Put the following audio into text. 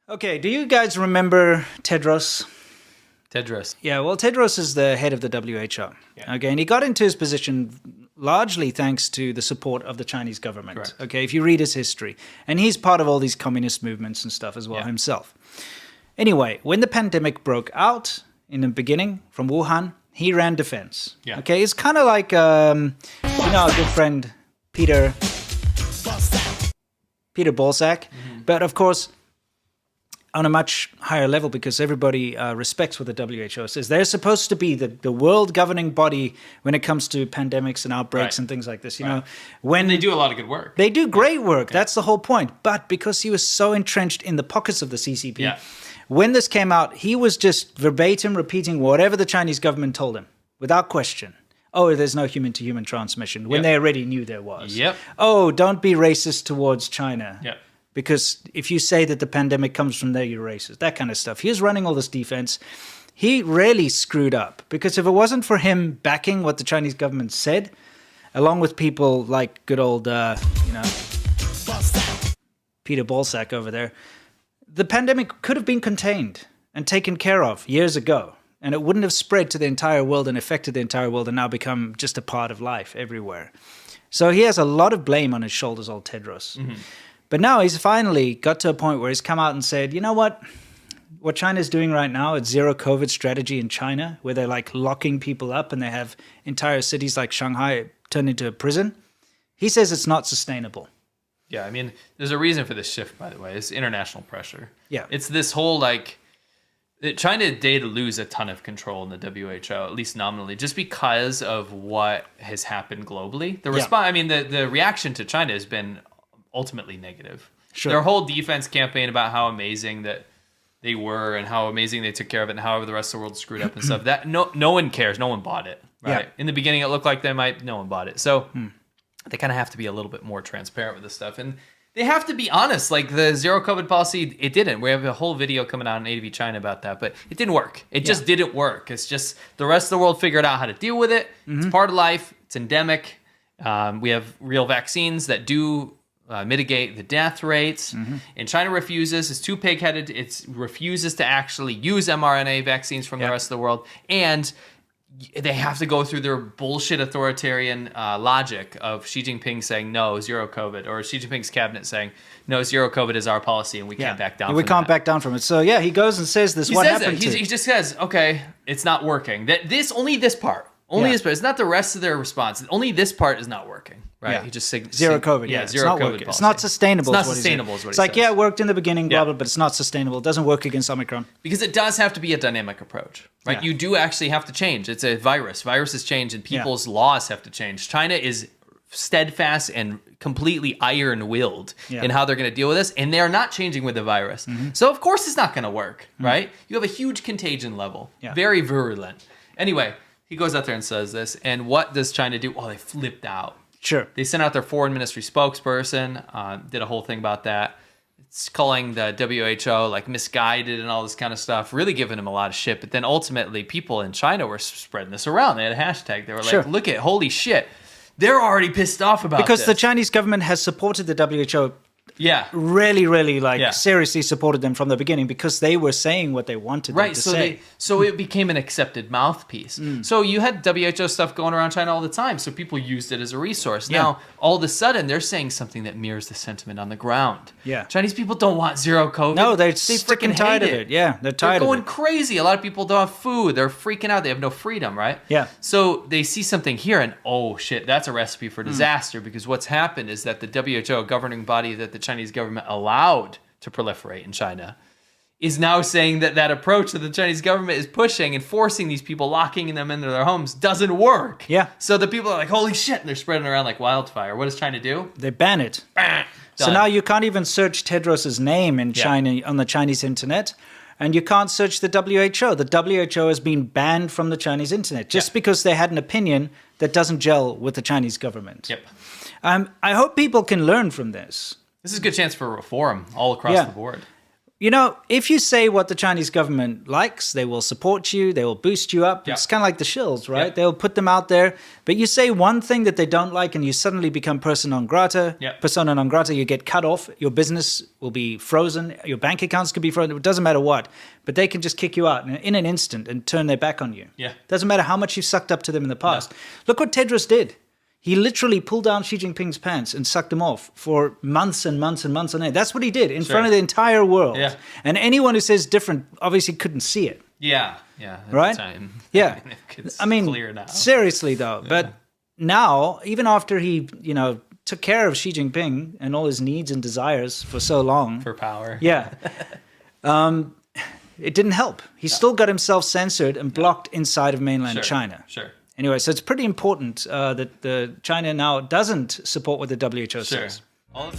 Okay, do you guys remember Tedros? Tedros. Yeah, well, Tedros is the head of the WHO. Yeah. Okay, and he got into his position largely thanks to the support of the Chinese government. Correct. Okay, if you read his history. And he's part of all these communist movements and stuff as well himself. Anyway, when the pandemic broke out in the beginning from Wuhan, he ran defense. Yeah. Okay, it's kind of like, our good friend Peter Balsack. Mm-hmm. But of course, on a much higher level, because everybody respects what the WHO says. They're supposed to be the world governing body when it comes to pandemics and outbreaks and things like this. You know, when They do a lot of good work. they do great work. That's the whole point. But because he was so entrenched in the pockets of the CCP, when this came out, he was just verbatim repeating whatever the Chinese government told him, without question. Oh, there's no human-to-human transmission, when they already knew there was. Yep. Oh, don't be racist towards China. Yep. Because if you say that the pandemic comes from there, you're racist. That kind of stuff. He was running all this defense. He really screwed up. Because if it wasn't for him backing what the Chinese government said, along with people like good old, Peter Balsack over there, the pandemic could have been contained and taken care of years ago. And it wouldn't have spread to the entire world and affected the entire world and now become just a part of life everywhere. So he has a lot of blame on his shoulders, old Tedros. Mm-hmm. But now he's finally got to a point where he's come out and said, you know what? What China's doing right now, it's zero COVID strategy in China, where they're like locking people up and they have entire cities like Shanghai turned into a prison. He says it's not sustainable. Yeah, I mean, there's a reason for this shift, by the way. It's international pressure. Yeah. It's this whole, China did lose a ton of control in the WHO, at least nominally, just because of what has happened globally. The reaction to China has been ultimately negative. Sure. Their whole defense campaign about how amazing that they were and how amazing they took care of it and how the rest of the world screwed up and stuff. That no one cares. No one bought it. Right. Yeah. In the beginning, it looked like they might. No one bought it. So they kind of have to be a little bit more transparent with this stuff, and they have to be honest. Like the zero COVID policy, it didn't. We have a whole video coming out on ADVChina about that, but it didn't work. It just didn't work. It's just the rest of the world figured out how to deal with it. It's part of life. It's endemic. We have real vaccines that do mitigate the death rates. And China refuses. It's too pig-headed. It refuses to actually use mRNA vaccines from the rest of the world. And they have to go through their bullshit authoritarian logic of Xi Jinping saying, no, zero COVID, or Xi Jinping's cabinet saying, no, zero COVID is our policy and we can't back down from We can't that. back down from it. So, he goes and says this. He What says happened it. to He just says, okay, it's not working. Only this part. This part. It's not the rest of their response. Only this part is not working. Right? Yeah. He just zero COVID. Yeah, it's zero not COVID working. policy. It's not sustainable. It's not sustainable is what he It's like, says. it worked in the beginning, blah, blah, but it's not sustainable. It doesn't work against Omicron. Because it does have to be a dynamic approach, right? Yeah. You do actually have to change. It's a virus. Viruses change and people's laws have to change. China is steadfast and completely iron-willed in how they're going to deal with this, and they're not changing with the virus. So, of course, it's not going to work, right? You have a huge contagion level, very virulent. Anyway, he goes out there and says this, and what does China do? Oh, they flipped out. Sure. They sent out their foreign ministry spokesperson, did a whole thing about that. It's calling the WHO like misguided and all this kind of stuff, really giving them a lot of shit. But then ultimately people in China were spreading this around. They had a hashtag. They were like, look at, holy shit. They're already pissed off about because this. the Chinese government has supported the WHO. Yeah. Really, really, seriously supported them from the beginning because they were saying what they wanted them to say. So it became an accepted mouthpiece. So you had WHO stuff going around China all the time, so people used it as a resource. Now, all of a sudden, they're saying something that mirrors the sentiment on the ground. Yeah. Chinese people don't want zero COVID. No, they're freaking freaking tired of hate it. Yeah, they're tired They're of going it. crazy. A lot of people don't have food. They're freaking out. They have no freedom, right? Yeah. So they see something here and, oh, shit, that's a recipe for disaster because what's happened is that the WHO, governing body that the Chinese government allowed to proliferate in China, is now saying that that approach that the Chinese government is pushing and forcing these people, locking them into their homes, doesn't work. Yeah. So the people are like, holy shit, and they're spreading around like wildfire. What does China do? They ban it. So Done. now you can't even search Tedros' name in China on the Chinese internet, and you can't search the WHO. The WHO has been banned from the Chinese internet just because they had an opinion that doesn't gel with the Chinese government. Yep. I hope people can learn from this. This is a good chance for reform all across the board. You know, if you say what the Chinese government likes, they will support you, they will boost you up. Yeah. It's kind of like the shills, right? Yeah. They'll put them out there. But you say one thing that they don't like and you suddenly become persona non grata. Yeah. Persona non grata, you get cut off. Your business will be frozen. Your bank accounts could be frozen. It doesn't matter what. But they can just kick you out in an instant and turn their back on you. Yeah. Doesn't matter how much you've sucked up to them in the past. Look what Tedros did. He literally pulled down Xi Jinping's pants and sucked them off for months and months and months on end. That's what he did in front of the entire world. Yeah. And anyone who says different obviously couldn't see it. Yeah. At Right? the time. Yeah. It's I mean, clear now. seriously though. But now, even after he, took care of Xi Jinping and all his needs and desires for so long. For power. Yeah. It didn't help. He still got himself censored and blocked inside of mainland China. Sure. Anyway, so it's pretty important that the China now doesn't support what the WHO Sure. says. All of